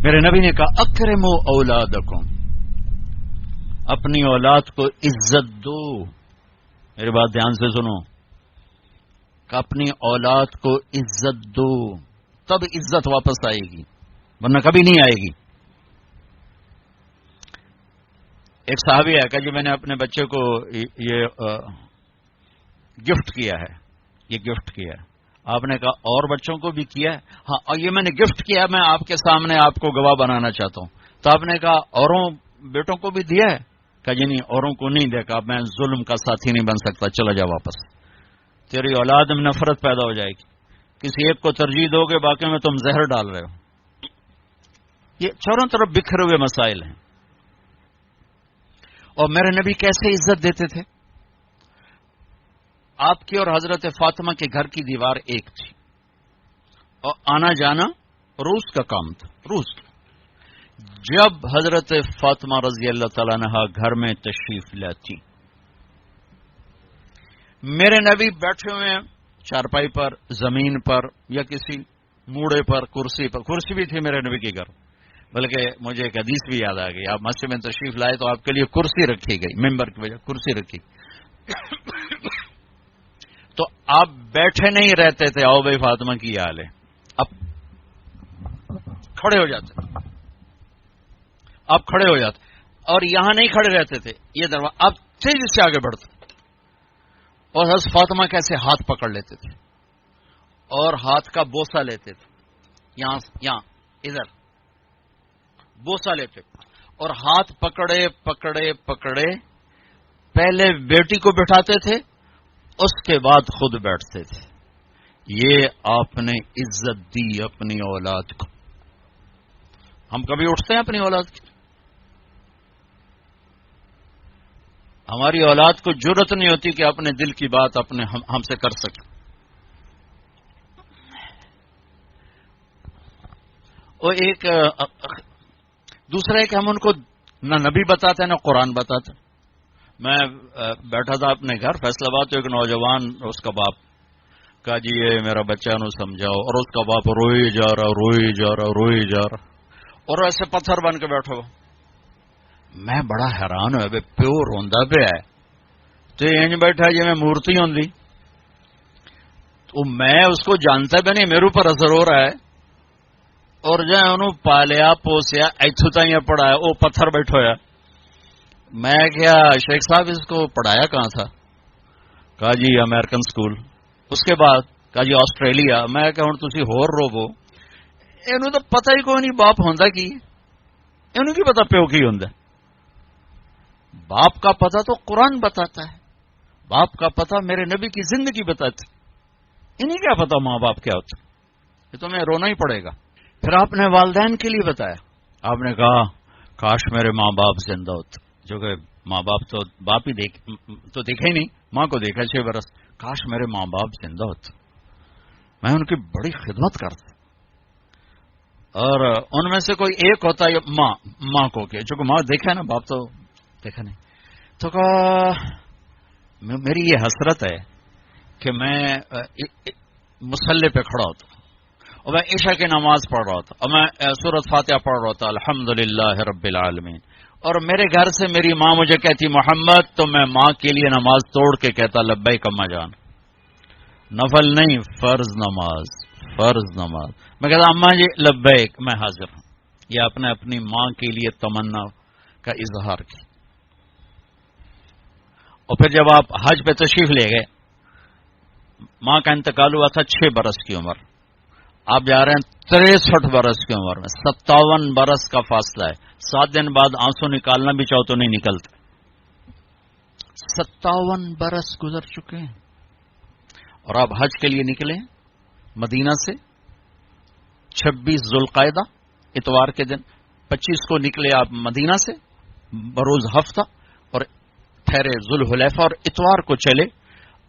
میرے نبی نے کہا اکرموا اولادکم، اپنی اولاد کو عزت دو. میری بات دھیان سے سنو کہ اپنی اولاد کو عزت دو، تب عزت واپس آئے گی، ورنہ کبھی نہیں آئے گی. ایک صحابی ہے کہ جی میں نے اپنے بچے کو یہ گفٹ کیا ہے، یہ گفٹ کیا ہے. آپ نے کہا اور بچوں کو بھی کیا ہے؟ ہاں، اور یہ میں نے گفٹ کیا ہے، میں آپ کے سامنے آپ کو گواہ بنانا چاہتا ہوں. تو آپ نے کہا اوروں بیٹوں کو بھی دیا ہے؟ کہا جی نہیں، اوروں کو نہیں دیا. کہا میں ظلم کا ساتھی نہیں بن سکتا، چلا جا واپس. تیری اولاد میں نفرت پیدا ہو جائے گی. کسی ایک کو ترجیح دو گے، باقی میں تم زہر ڈال رہے ہو. یہ چاروں طرف بکھرے ہوئے مسائل ہیں. اور میرے نبی کیسے عزت دیتے تھے؟ آپ کی اور حضرت فاطمہ کے گھر کی دیوار ایک تھی، اور آنا جانا روز کا کام تھا. روز جب حضرت فاطمہ رضی اللہ تعالیٰ عنہا گھر میں تشریف لاتی، میرے نبی بیٹھے ہوئے چارپائی پر، زمین پر، یا کسی موڑے پر، کرسی پر. کرسی بھی تھی میرے نبی کے گھر، بلکہ مجھے ایک حدیث بھی یاد آ گئی. آپ مسجد میں تشریف لائے تو آپ کے لیے کرسی رکھی گئی، ممبر کی وجہ کرسی رکھی. تو آپ بیٹھے نہیں رہتے تھے، آؤ بھائی فاطمہ کی یہ حال ہے، اب کھڑے ہو جاتے. آپ کھڑے ہو جاتے، اور یہاں نہیں کھڑے رہتے تھے، یہ دروازہ. آپ تیزی سے آگے بڑھتے، اور حضرت فاطمہ کیسے ہاتھ پکڑ لیتے تھے اور ہاتھ کا بوسہ لیتے تھے. یہاں ادھر بوسہ لیتے، اور ہاتھ پکڑے پکڑے پکڑے پہلے بیٹی کو بٹھاتے تھے، اس کے بعد خود بیٹھتے تھے. یہ آپ نے عزت دی اپنی اولاد کو. ہم کبھی اٹھتے ہیں اپنی اولاد کی؟ ہماری اولاد کو جرأت نہیں ہوتی کہ اپنے دل کی بات اپنے ہم سے کر سکے. اور ایک دوسرا ہے کہ ہم ان کو نہ نبی بتاتے نہ قرآن بتاتے. میں بیٹھا تھا اپنے گھر فیصلہ آباد، تو ایک نوجوان، اس کا باپ کہا جی یہ میرا بچہ نو سمجھاؤ، اور اس کا باپ روئی جا رہا روئی جا رہا روئی جا رہا، اور ایسے پتھر بن کے بیٹھا ہوا. میں بڑا حیران ہوا، بے پیو روندا پہ ہے تو انج بیٹھا جی میں مورتی ہوں. تو میں اس کو جانتا بھی نہیں، میرے اوپر اثر ہو رہا ہے، اور جو انہوں پالیا پوسیا ایتھو تائیں پڑھایا، وہ پتھر بیٹھا ہوا. میں کیا شیخ صاحب اس کو پڑھایا کہاں تھا؟ کہا جی امریکن سکول. اس کے بعد کہا جی آسٹریلیا. میں کہ ہوں تسی ہور روو، انہوں تو پتہ ہی کوئی نہیں باپ ہوندا کی، انہوں کی پتا پیو کی ہوندا. باپ کا پتہ تو قرآن بتاتا ہے، باپ کا پتہ میرے نبی کی زندگی بتاتی. انہیں کیا پتا ماں باپ کیا ہوتا؟ یہ تو میں رونا ہی پڑے گا. پھر آپ نے والدین کے لیے بتایا. آپ نے کہا کاش میرے ماں باپ زندہ ہوتے، جو کہ ماں باپ تو باپ ہی تو دیکھا ہی نہیں، ماں کو دیکھا 6 برس. کاش میرے ماں باپ زندہ ہوتے، میں ان کی بڑی خدمت کرتا. اور ان میں سے کوئی ایک ہوتا ہے ماں کو کہ جو کہ ماں دیکھا ہے نا، باپ تو دیکھا نہیں. تو کہا میری یہ حسرت ہے کہ میں مصلی پہ کھڑا ہوتا اور میں عشاء کی نماز پڑھ رہا تھا، اور میں سورۃ فاتحہ پڑھ رہا تھا الحمدللہ رب العالمین، اور میرے گھر سے میری ماں مجھے کہتی محمد، تو میں ماں کے لیے نماز توڑ کے کہتا لبیک اما جان. نفل نہیں، فرض نماز، فرض نماز. میں کہتا اماں جی لبیک، میں حاضر ہوں. یہ اپنی ماں کے لیے تمنا کا اظہار کی. اور پھر جب آپ حج پہ تشریف لے گئے، ماں کا انتقال ہوا تھا 6 برس کی عمر، آپ جا رہے ہیں 63 برس کی عمر میں، 57 برس کا فاصلہ ہے. 7 دن بعد آنسو نکالنا بھی چاہو تو نہیں نکلتے. 57 برس گزر چکے ہیں، اور آپ حج کے لیے نکلے مدینہ سے 26 ذوالقعدہ اتوار کے دن. 25 کو نکلے آپ مدینہ سے بروز ہفتہ، اور ٹھہرے ذوالحلیفہ، اور اتوار کو چلے،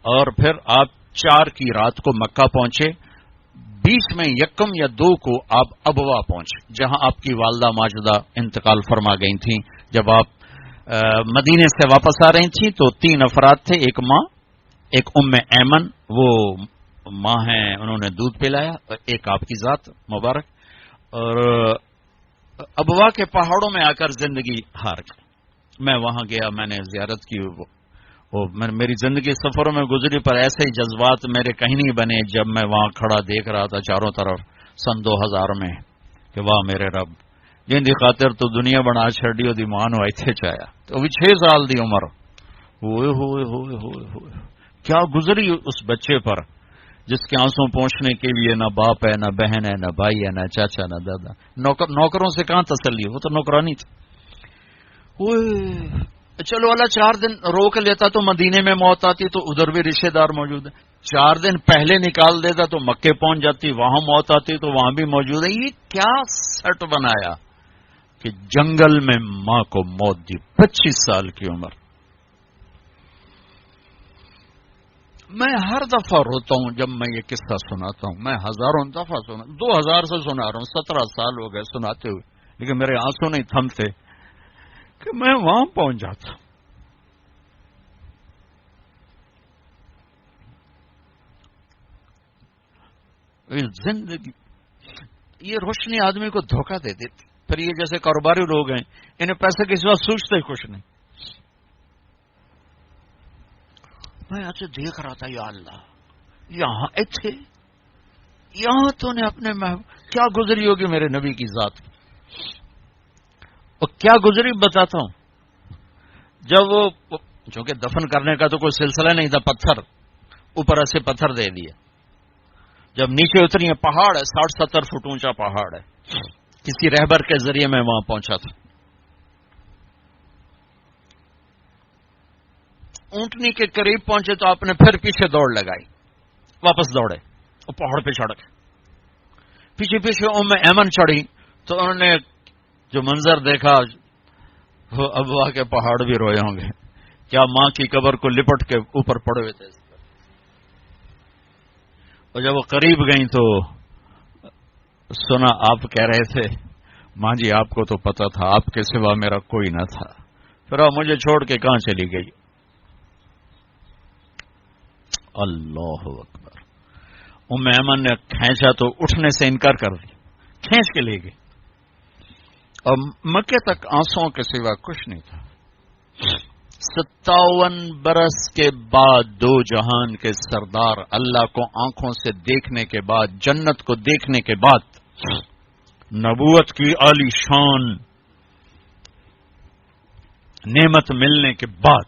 اور پھر آپ 4 کی رات کو مکہ پہنچے. 20 میں 1 یا 2 کو آپ ابوا پہنچے، جہاں آپ کی والدہ ماجدہ انتقال فرما گئی تھیں. جب آپ مدینے سے واپس آ رہی تھیں تو 3 افراد تھے، ایک ماں، ایک ام ایمن، وہ ماں ہیں انہوں نے دودھ پلایا، اور ایک آپ کی ذات مبارک. اور ابوا کے پہاڑوں میں آ کر زندگی ہار گئی. میں وہاں گیا، میں نے زیارت کی. میری زندگی سفروں میں گزری، پر ایسے ہی جذبات میرے کہیں نہیں بنے جب میں وہاں کھڑا دیکھ رہا تھا چاروں طرف سن 2000 میں کہ واہ میرے رب جن دی خاطر تو دنیا بنا چھڑی دی مان ہو ایتھے چایا. تو بھی 6 سال دی عمر. ہوئے ہوئے ہوئے ہوئے ہوئے کیا گزری اس بچے پر جس کے آنسوں پہنچنے کے لیے نہ باپ ہے، نہ بہن ہے، نہ بھائی ہے، نہ چاچا، نہ دادا. نوکروں سے کہاں تسلی، وہ تو نوکرانی تھی. چلو اللہ 4 دن روک لیتا تو مدینے میں موت آتی، تو ادھر بھی رشتے دار موجود ہیں. 4 دن پہلے نکال دیتا تو مکے پہنچ جاتی، وہاں موت آتی تو وہاں بھی موجود ہے. یہ کیا سٹ بنایا کہ جنگل میں ماں کو موت دی، 25 سال کی عمر. میں ہر دفعہ روتا ہوں جب میں یہ قصہ سناتا ہوں. میں ہزاروں دفعہ 2000 سے سنا رہا ہوں، 17 سال ہو گئے سناتے ہوئے، لیکن میرے آنسو نہیں تھمتے کہ میں وہاں پہنچ جاتا. زندگی یہ روشنی آدمی کو دھوکہ دے دیتی. پھر یہ جیسے کاروباری لوگ ہیں، انہیں پیسے کے سوا سوچتے ہی کچھ نہیں. میں ایسے دیکھ رہا تھا، یا اللہ یہاں ایتھے یہاں تو نے اپنے کیا گزری ہوگی میرے نبی کی ذات. اور کیا گزری بتاتا ہوں. جب وہ چونکہ دفن کرنے کا تو کوئی سلسلہ نہیں تھا، پتھر اوپر سے پتھر دے دیا. جب نیچے اتری ہے، پہاڑ ہے 60-70 فٹ اونچا پہاڑ ہے. کسی رہبر کے ذریعے میں وہاں پہنچا تھا. اونٹنی کے قریب پہنچے تو آپ نے پھر پیچھے دوڑ لگائی، واپس دوڑے اور پہاڑ پہ چڑھ گئے. پیچھے پیچھے ام ایمن چڑھی تو انہوں نے جو منظر دیکھا، وہ ابوا کے پہاڑ بھی روئے ہوں گے. کیا ماں کی قبر کو لپٹ کے اوپر پڑے ہوئے تھے. اور جب وہ قریب گئیں تو سنا آپ کہہ رہے تھے، ماں جی آپ کو تو پتا تھا آپ کے سوا میرا کوئی نہ تھا، پھر آپ مجھے چھوڑ کے کہاں چلی گئی. اللہ اکبر. ام ایمن نے کھینچا تو اٹھنے سے انکار کر دیا، کھینچ کے لے گئی. اور مکے تک آنسوں کے سوا کچھ نہیں تھا. 57 برس کے بعد 2 جہان کے سردار اللہ کو آنکھوں سے دیکھنے کے بعد، جنت کو دیکھنے کے بعد، نبوت کی عالی شان نعمت ملنے کے بعد،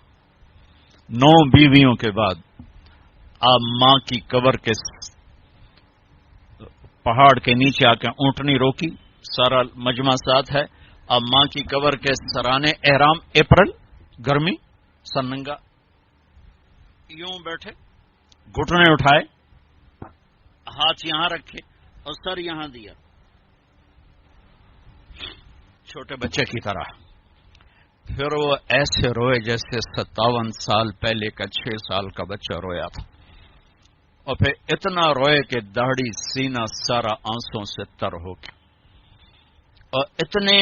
9 بیویوں کے بعد، آپ ماں کی قبر کے پہاڑ کے نیچے آ کے اونٹنی روکی. سارا مجمع ساتھ ہے. اب ماں کی قبر کے سرانے احرام، اپریل گرمی، سننگا، یوں بیٹھے، گھٹنے اٹھائے، ہاتھ یہاں رکھے اور سر یہاں دیا، چھوٹے بچے کی طرح. پھر وہ ایسے روئے جیسے 57 سال پہلے کا 6 سال کا بچہ رویا تھا. اور پھر اتنا روئے کہ داڑھی سینہ سارا آنسوں سے تر ہو گیا. اور اتنے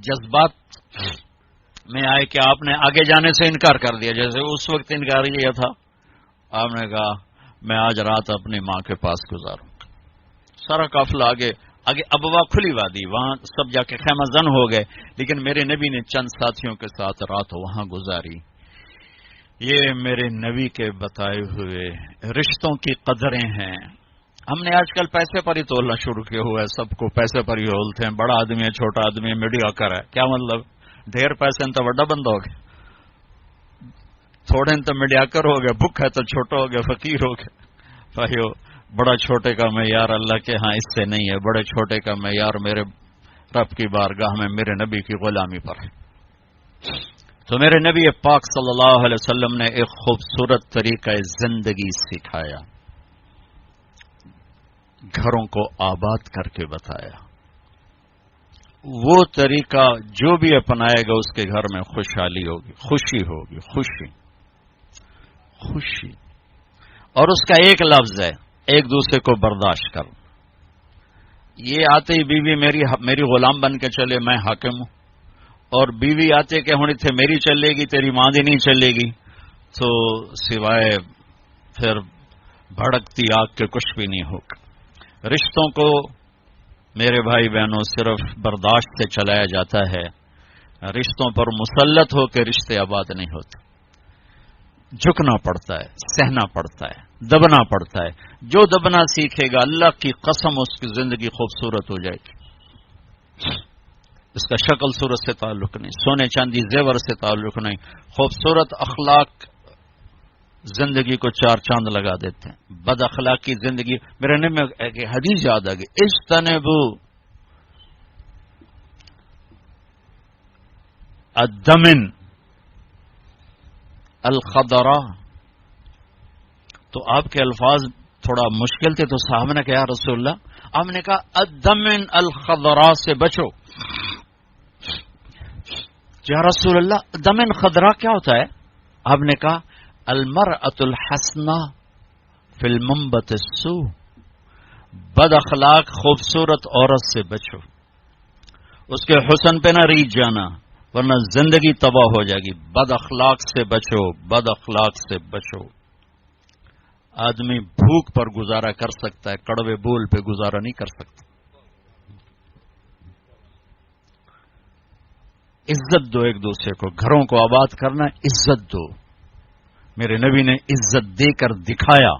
جذبات میں آئے کہ آپ نے آگے جانے سے انکار کر دیا. جیسے اس وقت انکار کیا تھا، آپ نے کہا میں آج رات اپنی ماں کے پاس گزاروں. سارا قافلہ آگے ابوا کھلی وادی، وہاں سب جا کے خیمہ زن ہو گئے، لیکن میرے نبی نے چند ساتھیوں کے ساتھ رات وہاں گزاری. یہ میرے نبی کے بتائے ہوئے رشتوں کی قدریں ہیں. ہم نے آج کل پیسے پر ہی تولنا شروع کیا ہوا ہے. سب کو پیسے پر ہی تولتے ہیں. بڑا آدمی ہے، چھوٹا آدمی ہے، میڈیوکر ہے. کیا مطلب؟ ڈھیر پیسے ہیں تو بڑا بندہ ہو گیا، تھوڑے تو میڈیوکر ہو گیا، بھوک ہے تو چھوٹا ہو گیا، فقیر ہو گیا. بھائیو، بڑا چھوٹے کا معیار اللہ کے ہاں اس سے نہیں ہے. بڑے چھوٹے کا معیار میرے رب کی بارگاہ میں میرے نبی کی غلامی پر ہے. تو میرے نبی پاک صلی اللہ علیہ وسلم نے ایک خوبصورت طریقہ زندگی سکھایا، گھروں کو آباد کر کے بتایا. وہ طریقہ جو بھی اپنائے گا اس کے گھر میں خوشحالی ہوگی، خوشی ہوگی، خوشی. اور اس کا ایک لفظ ہے، ایک دوسرے کو برداشت کر. یہ آتے ہی بیوی میری غلام بن کے چلے، میں حاکم ہوں، اور بیوی آتے کہ ہونی تھے میری چلے گی، تیری ماں دی نہیں چلے گی، تو سوائے پھر بھڑکتی آگ کے کچھ بھی نہیں ہوگا. رشتوں کو میرے بھائی بہنوں، صرف برداشت سے چلایا جاتا ہے، رشتوں پر مسلط ہو کے رشتے آباد نہیں ہوتے، جھکنا پڑتا ہے، سہنا پڑتا ہے، دبنا پڑتا ہے۔ جو دبنا سیکھے گا اللہ کی قسم اس کی زندگی خوبصورت ہو جائے گی۔ اس کا شکل صورت سے تعلق نہیں، سونے چاندی زیور سے تعلق نہیں، خوبصورت اخلاق زندگی کو چار چاند لگا دیتے ہیں۔ بد اخلاقی زندگی، میرے نبی میں ایک حدیث یاد آ گئی، اجتنبوا الدمن الخضراء۔ تو آپ کے الفاظ تھوڑا مشکل تھے، تو صحابہ نے کہا یا رسول اللہ، آپ نے کہا الدمن الخضراء سے بچو۔ یا رسول اللہ دمن خضراء کیا ہوتا ہے؟ آپ نے کہا المرأة الحسنہ فی المنبت السوء، بد اخلاق خوبصورت عورت سے بچو، اس کے حسن پہ نہ ریجھ جانا ورنہ زندگی تباہ ہو جائے گی۔ بد اخلاق سے بچو، بد اخلاق سے بچو۔ آدمی بھوک پر گزارا کر سکتا ہے، کڑوے بول پہ گزارا نہیں کر سکتا۔ عزت دو ایک دوسرے کو، گھروں کو آباد کرنا، عزت دو۔ میرے نبی نے عزت دے کر دکھایا۔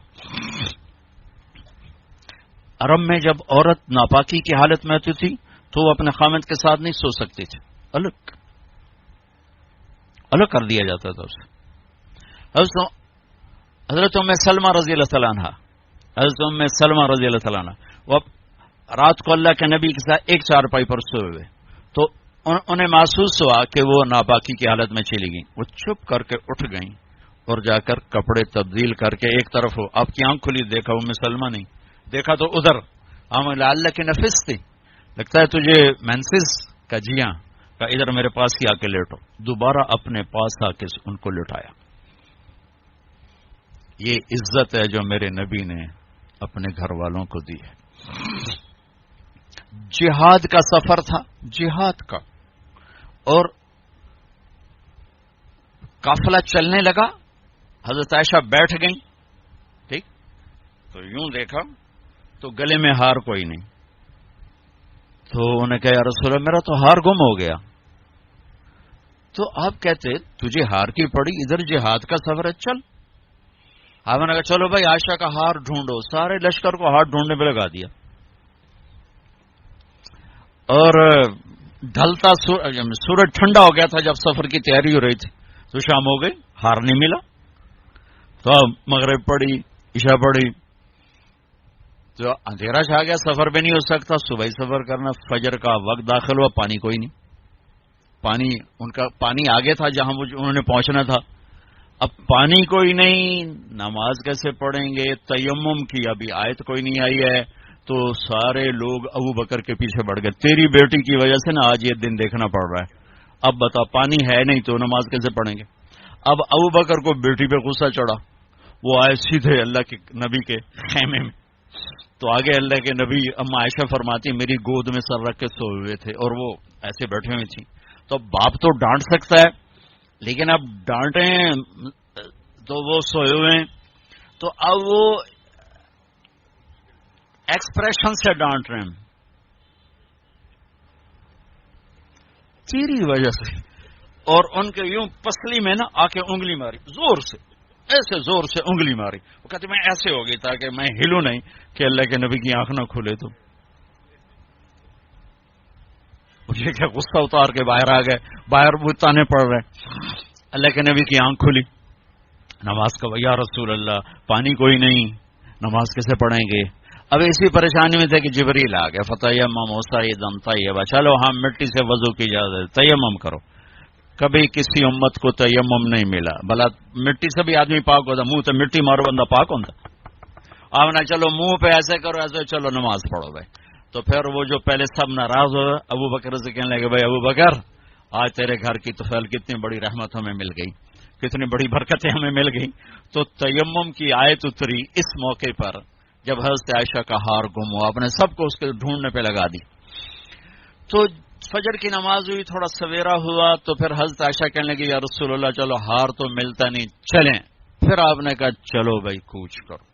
عرب میں جب عورت ناپاکی کی حالت میں ہوتی تھی تو وہ اپنے خامد کے ساتھ نہیں سو سکتی تھی، الگ کر دیا جاتا تھا اسے۔ حضرت ام سلمہ رضی اللہ تعالیٰ عنہ، حضرت ام سلمہ رضی اللہ تعالیٰ عنہ، وہ رات کو اللہ کے نبی کے ساتھ ایک چارپائی پر سوئے ہوئے، تو انہیں محسوس ہوا کہ وہ ناپاکی کی حالت میں چلی گئیں۔ وہ چپ کر کے اٹھ گئیں اور جا کر کپڑے تبدیل کر کے ایک طرف ہو، آپ کی آنکھ کھلی، دیکھا ام سلمہ نہیں، دیکھا تو ادھر، اللہ کی نفس تھی، لگتا ہے تجھے مینسس کا جیاں کا، ادھر میرے پاس ہی آ کے لیٹو۔ دوبارہ اپنے پاس آ کے ان کو لٹایا۔ یہ عزت ہے جو میرے نبی نے اپنے گھر والوں کو دی ہے۔ جہاد کا سفر تھا، جہاد کا، اور قافلہ چلنے لگا، حضرت عائشہ بیٹھ گئیں، ٹھیک، تو یوں دیکھا تو گلے میں ہار کوئی نہیں، تو انہیں کہا یا رسول اللہ میرا تو ہار گم ہو گیا۔ تو آپ کہتے تجھے ہار کی پڑی، ادھر جہاد کا سفر ہے، چل۔ آپ نے کہا چلو بھائی عائشہ کا ہار ڈھونڈو، سارے لشکر کو ہار ڈھونڈنے پہ لگا دیا، اور ڈھلتا سورج ٹھنڈا ہو گیا تھا جب سفر کی تیاری ہو رہی تھی، تو شام ہو گئی، ہار نہیں ملا، تو اب مغرب پڑی، عشاء پڑی، تو اندھیرا چھا گیا، سفر بھی نہیں ہو سکتا، صبح ہی سفر کرنا، فجر کا وقت داخل ہوا، پانی کوئی نہیں، ان کا پانی آگے تھا جہاں انہوں نے پہنچنا تھا، اب پانی کوئی نہیں، نماز کیسے پڑھیں گے؟ تیمم کی ابھی آیت کوئی نہیں آئی ہے، تو سارے لوگ ابو بکر کے پیچھے بڑھ گئے، تیری بیٹی کی وجہ سے نا آج یہ دن دیکھنا پڑ رہا ہے، اب بتا پانی ہے نہیں تو نماز کیسے پڑھیں گے؟ اب ابو بکر کو بیٹی پہ غصہ چڑھا، وہ آئے سیدھے اللہ کے نبی کے خیمے میں، تو آگے اللہ کے نبی اما عائشہ فرماتی میری گود میں سر رکھ کے سوئے ہوئے تھے اور وہ ایسے بیٹھے ہوئے تھی، تو باپ تو ڈانٹ سکتا ہے، لیکن اب ڈانٹیں تو وہ سوئے ہوئے ہیں، تو اب وہ ایکسپریشن سے ڈانٹ رہے ہیں تیری وجہ سے، اور ان کے یوں پسلی میں نا آ کے انگلی ماری، زور سے، ایسے زور سے انگلی ماری، وہ کہتے میں ایسے ہو گئی تاکہ میں ہلوں نہیں کہ اللہ کے نبی کی آنکھ نہ کھلے، تو مجھے کیا غصہ اتار کے باہر آ گئے، باہر وہ تانے پڑ رہے، اللہ کے نبی کی آنکھ کھلی، نماز کا یا رسول اللہ پانی کوئی نہیں، نماز کیسے پڑھیں گے؟ اب اسی پریشانی میں تھے کہ جبریل آ گیا، فتیمم سعیدا طیبا، چلو ہم مٹی سے وضو کی اجازت، تیمم کرو۔ کبھی کسی امت کو تیمم نہیں ملا، بھلا مٹی سے بھی آدمی پاک ہوتا، منہ سے مٹی مارو بندہ پاک ہوتا، آپ نے چلو منہ پہ ایسے کرو ایسے، چلو نماز پڑھو بھائی۔ تو پھر وہ جو پہلے سب ناراض ہو ابو بکر سے کہنے لگے بھائی ابو بکر آج تیرے گھر کی تو فیل کتنی بڑی رحمت ہمیں مل گئی، کتنی بڑی برکتیں ہمیں مل گئی۔ تو تیمم کی آیت اتری اس موقع پر جب حضرت عائشہ کا ہار گم ہوا، آپ نے سب کو اس کے ڈھونڈنے پہ لگا دی۔ تو فجر کی نماز ہوئی، تھوڑا سویرا ہوا، تو پھر حضرت عائشہ کہنے لگی یا رسول اللہ چلو ہار تو ملتا نہیں، چلیں۔ پھر آپ نے کہا چلو بھائی کوچ کرو،